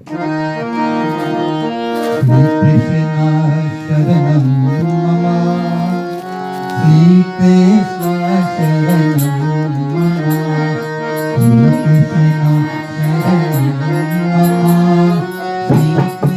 Shri Krishna Sharanam Mama, Shri Krishna Sharanam Mama, Shri Krishna Sharanam Mama, Shri Krishna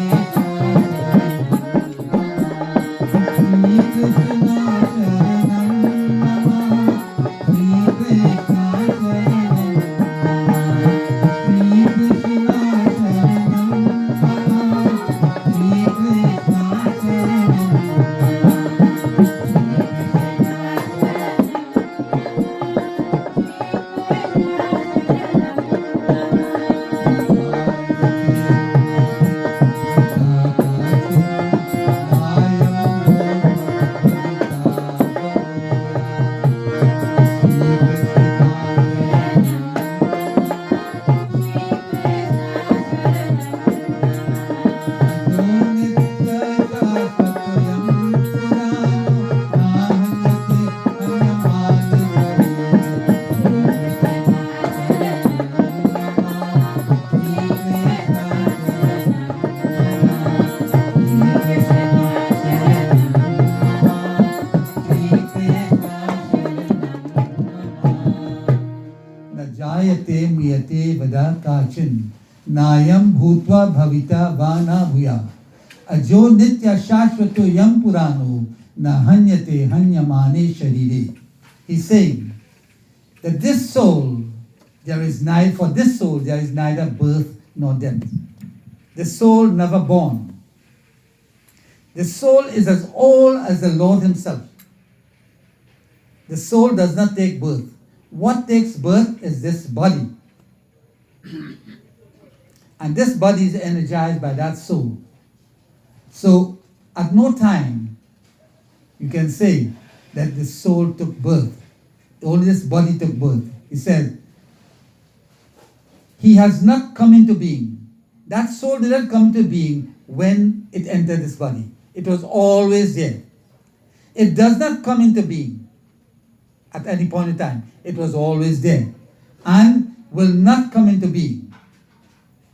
Jayate miyate vada kachin nayam bhutva bhavita vana bhuya ajo nitya shashvato yam purano na hanyate hanyamane sharire. He's saying that this soul, for this soul there is neither birth nor death. The soul never born. The soul is as old as the Lord himself. The soul does not take birth. What takes birth is this body. And this body is energized by that soul. So at no time you can say that the soul took birth. Only this body took birth. He says, he has not come into being. That soul did not come into being when it entered this body. It was always there. It does not come into being at any point in time. It was always there and will not come into being.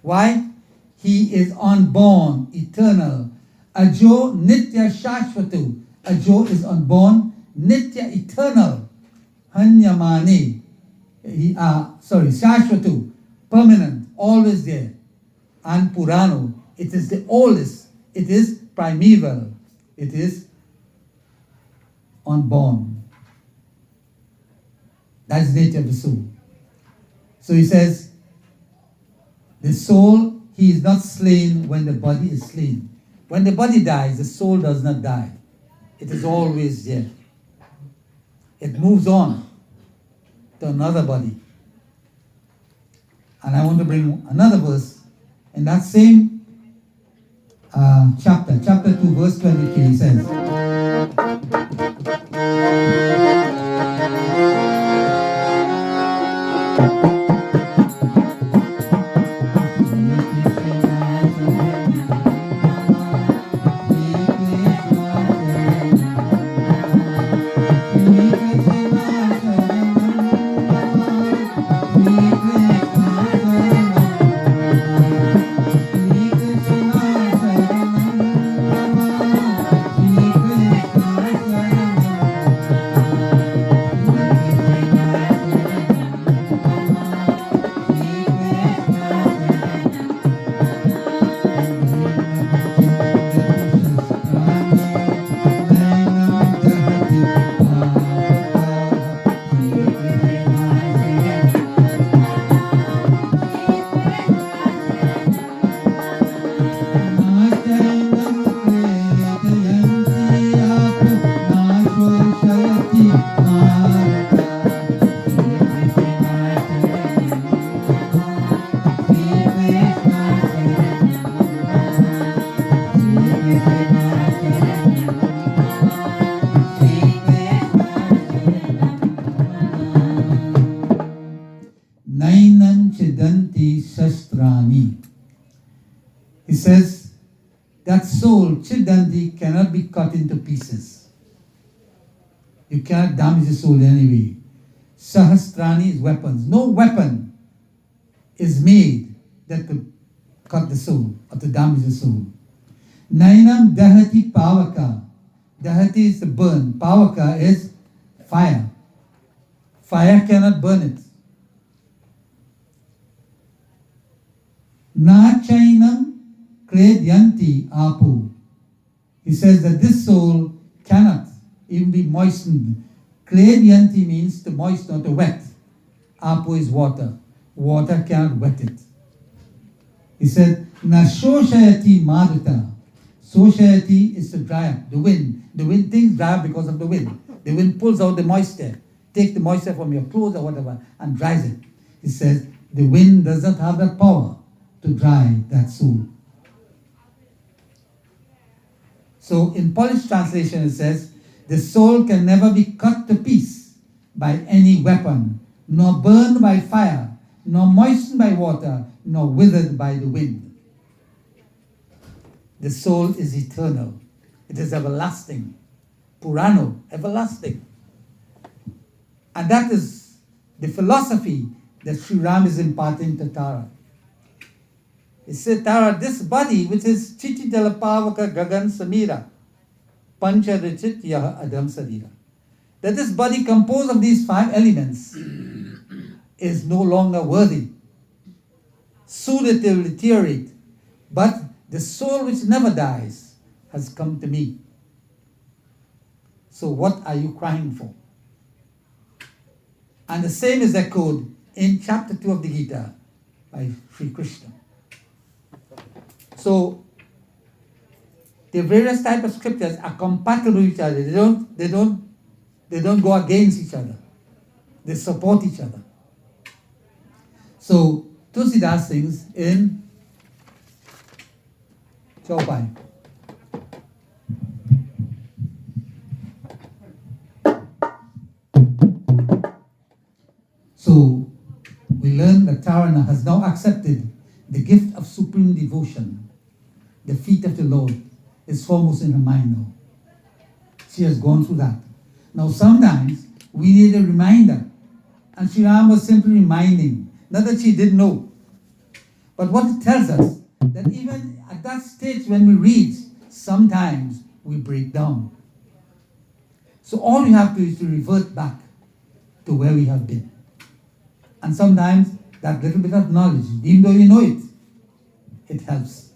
Why? He is unborn, eternal. Ajo nitya shashvatu. Ajo is unborn, nitya eternal. Hanyamane. Shashvatu, permanent, always there. And Purano, it is the oldest. It is primeval. It is unborn. That's the nature of the soul. So he says, the soul, he is not slain when the body is slain. When the body dies, the soul does not die. It is always there. It moves on to another body. And I want to bring another verse in that same chapter 2, verse 23, he says, He says that soul, Chidanti, cannot be cut into pieces. You cannot damage the soul in any way. Sahasrani is weapons. No weapon is made that could cut the soul or to damage the soul. Nainam dahati pavaka. Dahati is the burn. Pavaka is fire. Fire cannot burn it. Na chainam kredyanti apu. He says that this soul cannot even be moistened. Kredyanti means to moisten or to wet. Apu is water. Water cannot wet it. He said, na shoshayati maruta. Shoshayati is to dry up. The wind. The wind, things dry up because of the wind. The wind pulls out the moisture. Take the moisture from your clothes or whatever and dries it. He says, the wind does not have that power to dry that soul. So in Polish translation it says, the soul can never be cut to piece by any weapon, nor burned by fire, nor moistened by water, nor withered by the wind. The soul is eternal. It is everlasting. Purano, everlasting. And that is the philosophy that Sri Ram is imparting to Tara. He said, Tara, this body, which is Chitti Dalapavaka Gagan Samira, Pancha Richit Yaha Adam Sadira, that this body composed of these 5 elements is no longer worthy. Soon it will deteriorate, but the soul which never dies has come to me. So what are you crying for? And the same is echoed in chapter 2 of the Gita by Sri Krishna. So the various types of scriptures are compatible with each other. They don't go against each other. They support each other. So Tulsidas sings in Chaupai. So we learn that Tarana has now accepted the gift of supreme devotion. The feet of the Lord is foremost in her mind now. She has gone through that. Now sometimes we need a reminder. And Sri Ram was simply reminding, not that she didn't know. But what it tells us, that even at that stage when we reach, sometimes we break down. So all we have to do is to revert back to where we have been. And sometimes that little bit of knowledge, even though you know it, it helps.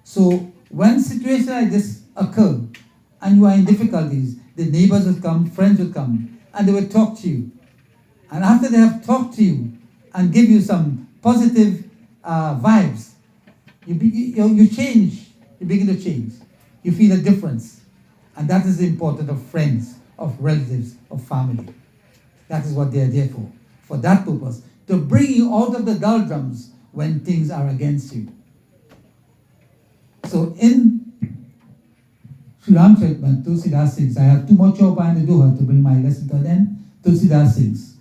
So when situations like this occur and you are in difficulties, the neighbors will come, friends will come, and they will talk to you. And after they have talked to you and give you some positive vibes, you change, you begin to change. You feel a difference. And that is the importance of friends, of relatives, of family. That is what they are there for that purpose, to bring you out of the doldrums when things are against you. So in Sri Ram Chaitman, Tulsidas sings, I have 2 more chaupan to do her to bring my lesson to an end. Tulsidas sings.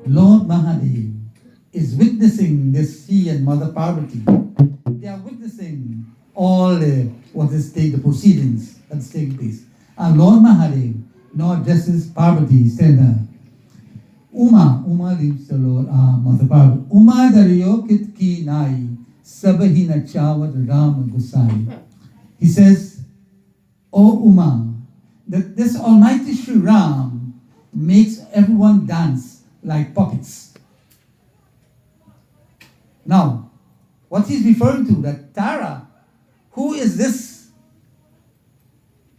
Lord Mahadev is witnessing this, he and Mother Parvati. They are witnessing all what is the proceedings that's taking place. And Lord Mahadev now addresses Parvati, said, Uma leaves the Lord, Mother Parvati. Uma dariyo kit ki nai, sabahi na chawat Ram Gosai. He says, O Uma, that this Almighty Sri Ram makes everyone dance like puppets. Now, what he's referring to, that Tara, who is this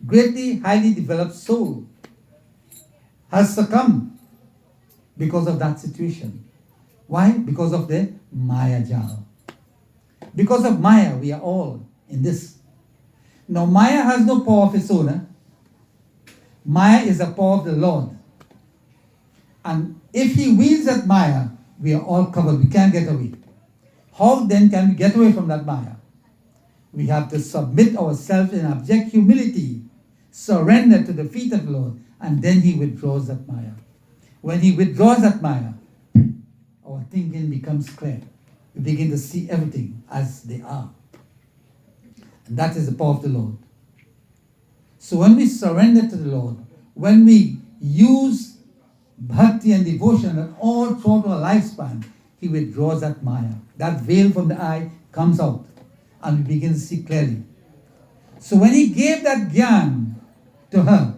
greatly, highly developed soul, has succumbed because of that situation. Why? Because of the Maya Jal. Because of Maya, we are all in this. Now, Maya has no power of its own. Maya is the power of the Lord. And if he wields that Maya, we are all covered. We can't get away. How then can we get away from that Maya? We have to submit ourselves in abject humility, surrender to the feet of the Lord, and then he withdraws that Maya. When he withdraws that Maya, our thinking becomes clear. We begin to see everything as they are. And that is the power of the Lord. So when we surrender to the Lord, when we use bhakti and devotion and all throughout our lifespan, he withdraws that Maya. That veil from the eye comes out and we begin to see clearly. So when he gave that Gyaan to her,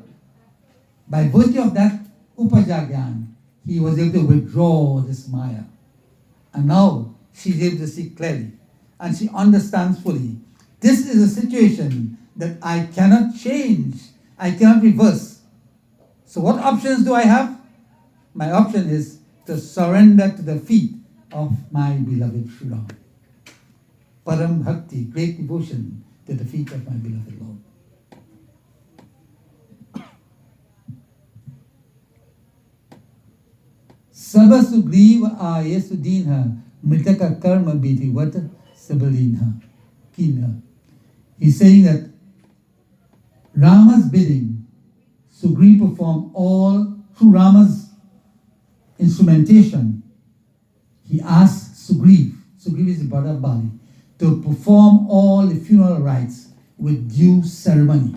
by virtue of that Upa Ja Gyaan, he was able to withdraw this Maya. And now she's able to see clearly. And she understands fully. This is a situation that I cannot change. I cannot reverse. So what options do I have? My option is to surrender to the feet of my beloved Sri Ram. Param Bhakti, great devotion to the feet of my beloved Lord. Saba Sugriva Aya Sudinha Mritaka Karma Biti Vata Sabalinha Kinha. He's saying that Rama's bidding, Sugriva performed all through Rama's instrumentation. He asked Sugriva is the brother of Bali, to perform all the funeral rites with due ceremony.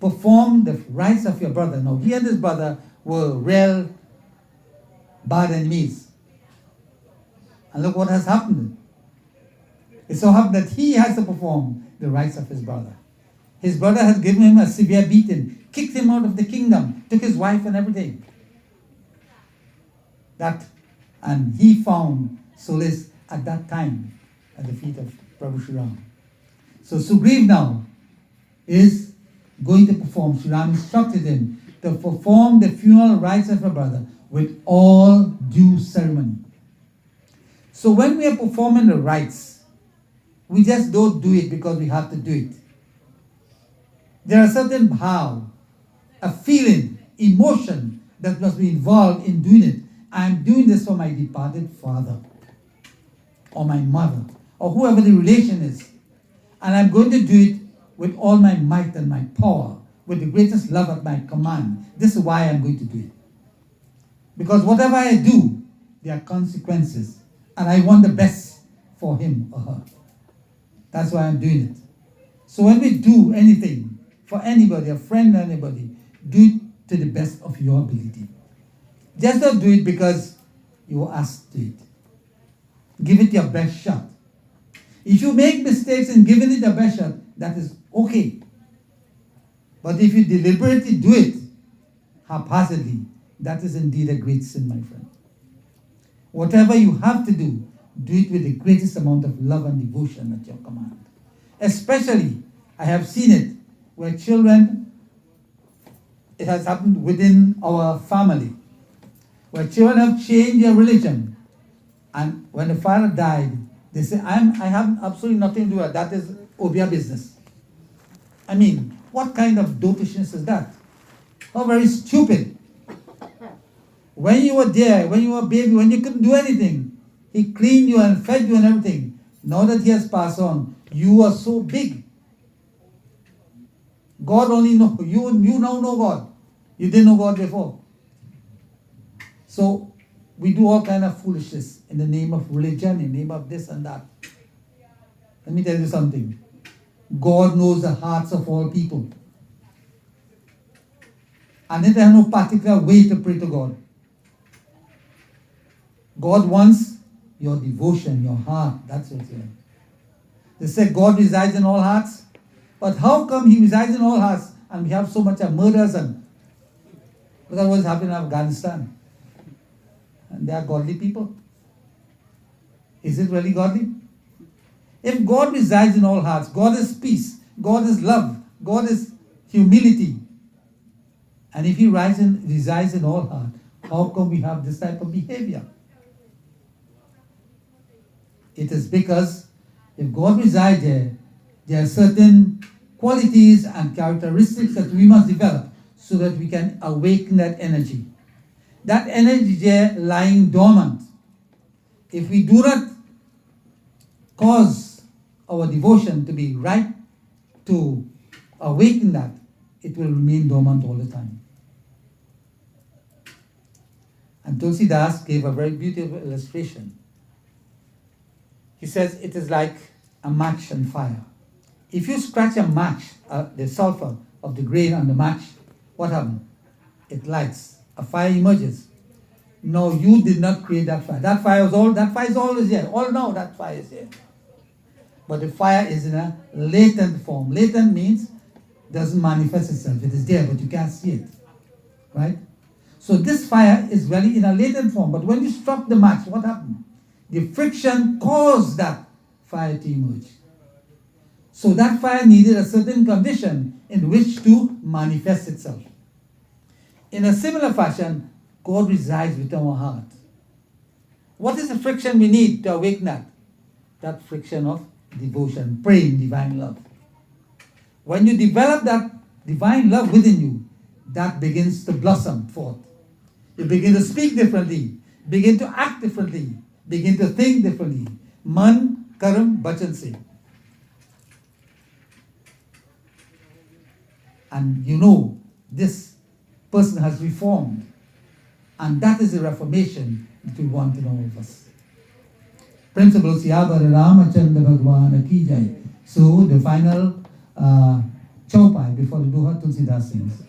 Perform the rites of your brother. Now, he and his brother were real bad enemies. And look what has happened. It so happened that he has to perform the rites of his brother. His brother has given him a severe beating, kicked him out of the kingdom, took his wife and everything. And he found solace at that time at the feet of Prabhu Sri Ram. So Sugriva now is going to perform. Sri Ram instructed him to perform the funeral rites of her brother with all due ceremony. So when we are performing the rites, we just don't do it because we have to do it. There are certain bhav, a feeling, emotion that must be involved in doing it. I am doing this for my departed father or my mother or whoever the relation is. And I'm going to do it with all my might and my power, with the greatest love at my command. This is why I'm going to do it. Because whatever I do, there are consequences. And I want the best for him or her. That's why I'm doing it. So when we do anything for anybody, a friend or anybody, do it to the best of your ability. Just don't do it because you were asked to do it. Give it your best shot. If you make mistakes in giving it your best shot, that is okay. But if you deliberately do it haphazardly, that is indeed a great sin, my friend. Whatever you have to do it with the greatest amount of love and devotion at your command. Especially, I have seen it, where children, it has happened within our family, where children have changed their religion, and when the father died, they say, I have absolutely nothing to do with that. That is Obia business. I mean, what kind of dopishness is that? How very stupid. When you were there, when you were a baby, when you couldn't do anything, he cleaned you and fed you and everything. Now that he has passed on, you are so big. God only knows. You now know God. You didn't know God before. So we do all kind of foolishness in the name of religion, in the name of this and that. Let me tell you something. God knows the hearts of all people. And it has no particular way to pray to God. God wants your devotion, your heart. That's what here. They say God resides in all hearts. But how come he resides in all hearts and we have so much of murders and look at what's happening in Afghanistan. And they are godly people. Is it really godly? If God resides in all hearts, God is peace, God is love, God is humility. And if he resides in all hearts, how come we have this type of behavior? It is because if God resides there are certain qualities and characteristics that we must develop so that we can awaken that energy. That energy there lying dormant. If we do not cause our devotion to be right, to awaken that, it will remain dormant all the time. And Tulsidas gave a very beautiful illustration. He says it is like a match and fire. If you scratch a match, the sulfur of the grain on the match, what happens? It lights. A fire emerges. No, you did not create that fire. That fire is always there. All now that fire is there. But the fire is in a latent form. Latent means doesn't manifest itself. It is there, but you can't see it. Right? So this fire is really in a latent form. But when you struck the match, what happened? The friction caused that fire to emerge. So that fire needed a certain condition in which to manifest itself. In a similar fashion, God resides within our heart. What is the friction we need to awaken that? That friction of devotion, praying, divine love. When you develop that divine love within you, that begins to blossom forth. You begin to speak differently, begin to act differently, begin to think differently. Man, karam, bachan se. And you know, this person has reformed. And that is the reformation that we want in all of us. Principle Siyabar Ramachandra Bhagwan Ki Jai. So the final chaupai before the Doha Tulsidas sings.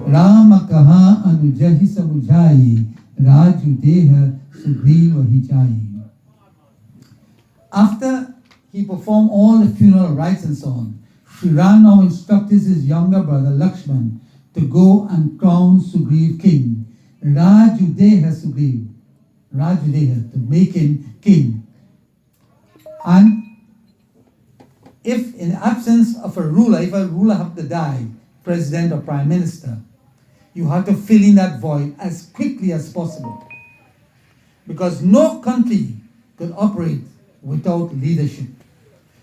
Ram कहा अनुजहि समुझाई राजु देह सुग्रीव ही जाई. After he performed all the funeral rites and so on, Sri Ram now instructed his younger brother Lakshman to go and crown Sugriv king. Rajudeha Sugriv. Rajudeha, to make him king. And if in absence of a ruler, if a ruler have to die, president or prime minister, you have to fill in that void as quickly as possible. Because no country could operate without leadership.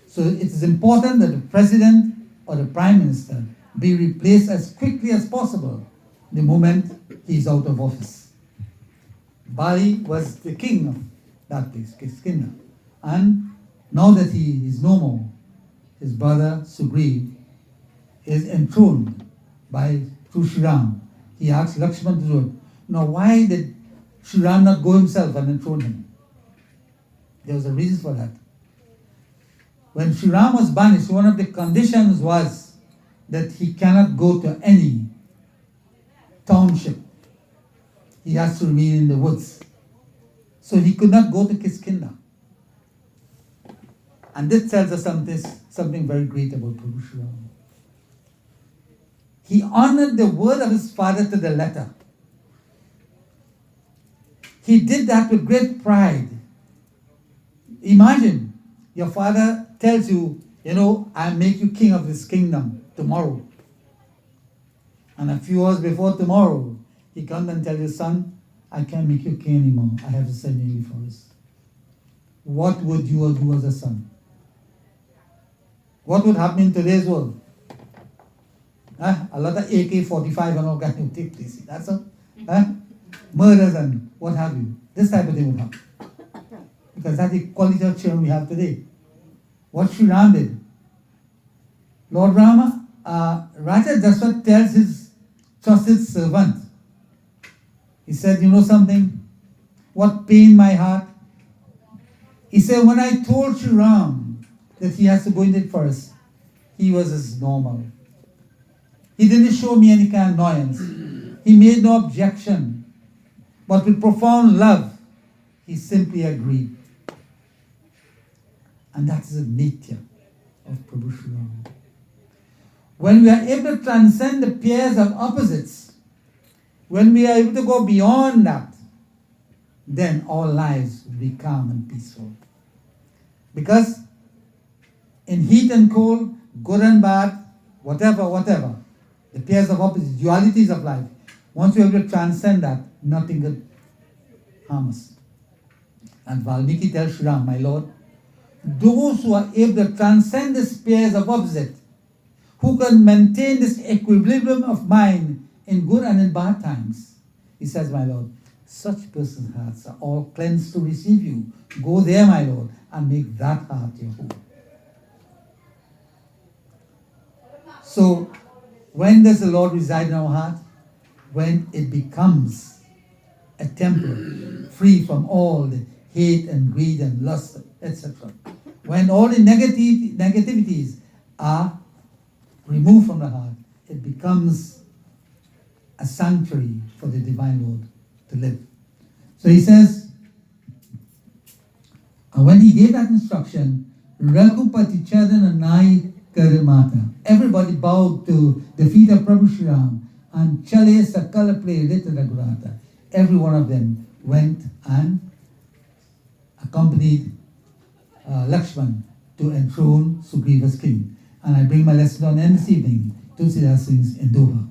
So it is important that the president or the prime minister be replaced as quickly as possible the moment he is out of office. Bali was the king of that place, Kiskindha. And now that he is no more, his brother Sugriv is enthroned by through Sri Ram. He asked Lakshman to do it. Now why did Sri Ram not go himself and enthrone him? There was a reason for that. When Sri Ram was banished, one of the conditions was that he cannot go to any township. He has to remain in the woods. So he could not go to Kiskindha. And this tells us something very great about Prabhu Sri Ram. He honored the word of his father to the letter. He did that with great pride. Imagine your father tells you, I'll make you king of this kingdom tomorrow. And a few hours before tomorrow, he comes and tells you, son, I can't make you king anymore. I have to send you in the forest. What would you do as a son? What would happen in today's world? A lot of AK-45 and all that will take place. That's all. Murders and what have you. This type of thing would happen. Because that's the quality of children we have today. What Sri Ram did. Lord Rama, Raja Daswat tells his trusted servant. He said, you know something? What pained my heart? He said, when I told Sri Ram that he has to go into the forest, he was as normal. He didn't show me any kind of annoyance. He made no objection. But with profound love, he simply agreed. And that is the nature of Prabhu Sri Ram. When we are able to transcend the pairs of opposites, when we are able to go beyond that, then our lives will be calm and peaceful. Because in heat and cold, good and bad, whatever, the pairs of opposites, dualities of life, once we are able to transcend that, nothing could harm us. And Valmiki tells Sri Ram, my Lord, those who are able to transcend the pairs of opposites, who can maintain this equilibrium of mind in good and in bad times, he says, my Lord, such persons' hearts are all cleansed to receive you. Go there, my Lord, and make that heart your home. So, when does the Lord reside in our heart? When it becomes a temple free from all the hate and greed and lust, etc. When all the negativities are removed from the heart, it becomes a sanctuary for the Divine Lord to live. So he says, when he gave that instruction, Raghupati Charan Nai Karimata, everybody bowed to the feet of Prabhu Sri Ram, and Chale Sakala Play Rita Raghurata. Every one of them went and accompanied Lakshman to enthrone Sugriva as king. And I bring my lesson on end this evening. Tulsidas sings in Doha.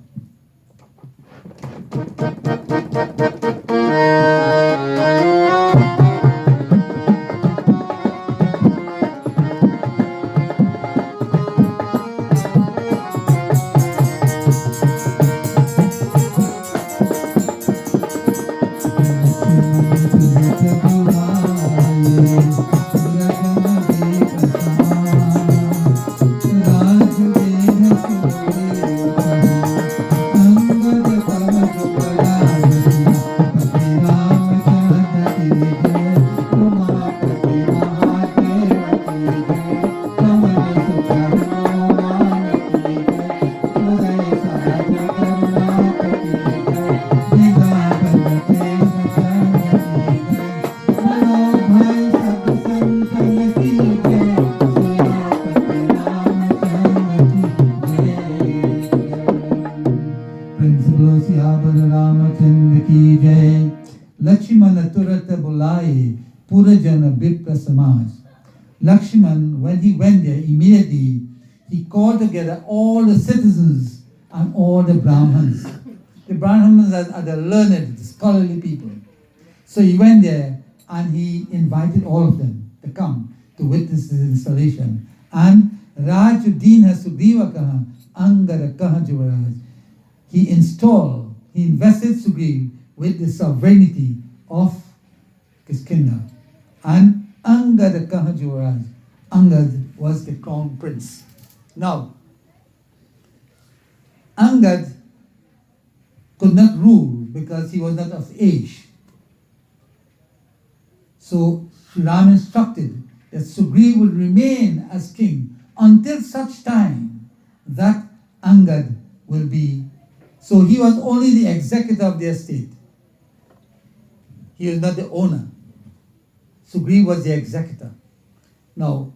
Ram Purajana Vipra Samaj. Lakshman, when he went there, immediately he called together all the citizens and all the Brahmins. The Brahmins are the learned, the scholarly people. So he went there and he invited all of them to come to witness this installation. And Rajuddin has Sugriva Kaha, Angada Kaha Juvaraj. He invested Sugriv with the sovereignty of Kiskindha. And Angada Kaha Juvaraj. Angad was the crown prince. Now, Angad could not rule because he was not of age. So Sri Ram instructed that Sugriv would remain as king until such time that Angad will be. So he was only the executor of the estate. He was not the owner. Sugriv was the executor. Now,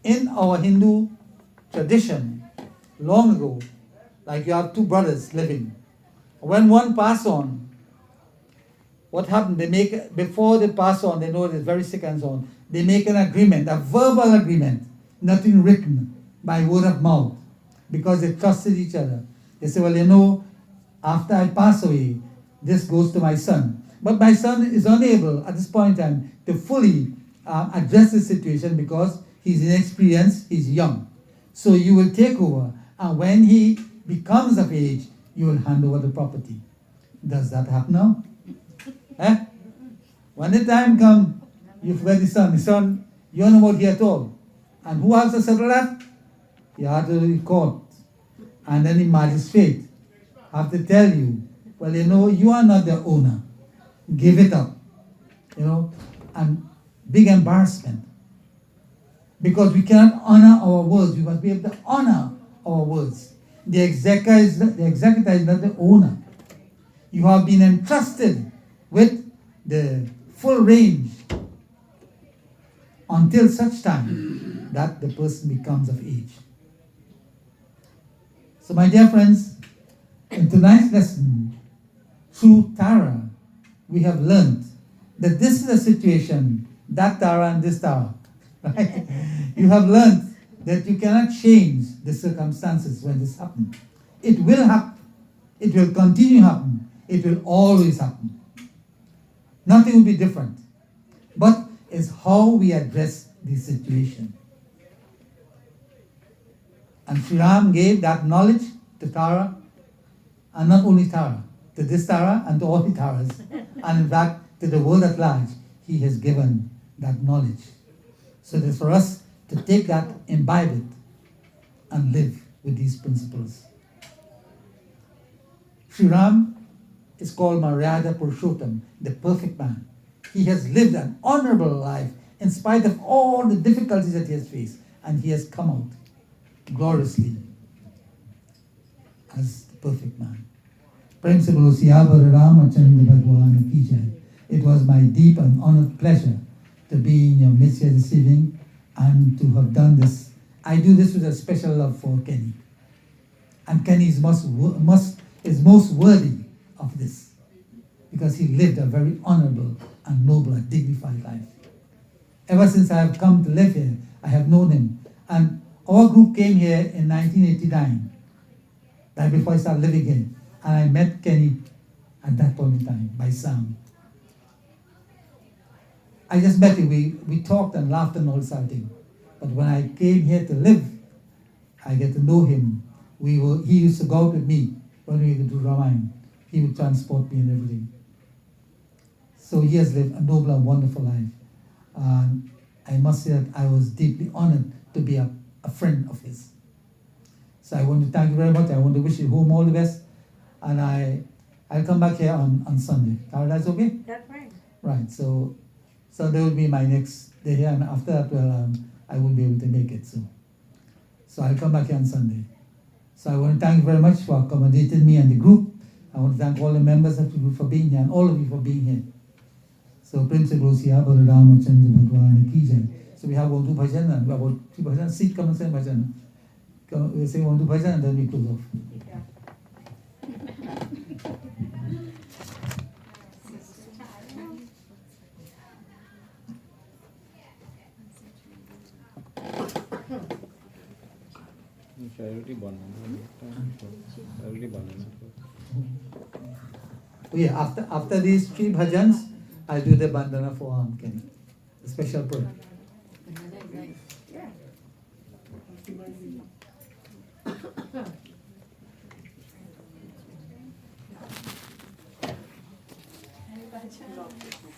in our Hindu tradition, long ago, like you have two brothers living, when one passed on, what happened? Before they pass on, they know they're very sick and so on. They make an agreement, a verbal agreement, nothing written, by word of mouth, because they trusted each other. They say, well, you know, after I pass away, this goes to my son. But my son is unable at this point in time to fully address the situation because he's inexperienced, he's young. So you will take over, and when he becomes of age, you will hand over the property. Does that happen now? When the time comes, you forget the son, you're not here at all. And who has to settle that? You have to the court. And then the magistrate have to tell you, well, you know, you are not the owner. Give it up. You know, and big embarrassment. Because we cannot honor our words. We must be able to honor our words. The executor is not the owner. You have been entrusted with the full range until such time that the person becomes of age. So my dear friends, in tonight's lesson, through Tara, we have learned that this is a situation, that Tara and this Tara. Right? You have learned that you cannot change the circumstances when this happens. It will happen. It will continue to happen. It will always happen. Nothing will be different. But it's how we address the situation. And Sri Ram gave that knowledge to Tara, and not only Tara, to this Tara and to all the Taras, and in fact to the world at large, he has given that knowledge. So it is for us to take that, imbibe it, and live with these principles. Sri Ram is called Maryada Purushottam, the perfect man. He has lived an honorable life in spite of all the difficulties that he has faced, and he has come out gloriously as the perfect man. Principal Siyavar Ramachandra Bhagwan ki jai. It was my deep and honored pleasure to be in your midst here this evening and to have done this. I do this with a special love for Kenny. And Kenny is most worthy of this because he lived a very honorable and noble and dignified life. Ever since I have come to live here, I have known him. And our group came here in 1989, right before I started living here. And I met Kenny at that point in time by Sam. I just met him. We talked and laughed and all this sort of thing. But when I came here to live, I get to know him. He used to go out with me when we would do Ramayana. He would transport me and everything. So he has lived a noble and wonderful life. I must say that I was deeply honored to be a friend of his. So I want to thank you very much. I want to wish you home all the best. And I'll come back here on Sunday. That's okay? That's right. Right. So that will be my next day here. And after that, well, I won't be able to make it. So I'll come back here on Sunday. So I want to thank you very much for accommodating me and the group. I want to thank all the members of the group for being here and all of you for being here. So Principal Siyavar Ramachandra Bhagwan ki jai. So we have one, two bhajan and about three bhajan. Sit, come and sing bhajan. We'll sing one, two bhajan and then we close off. Oh yeah, after these three bhajans, I'll do the bandana for Kenny. The special prayer.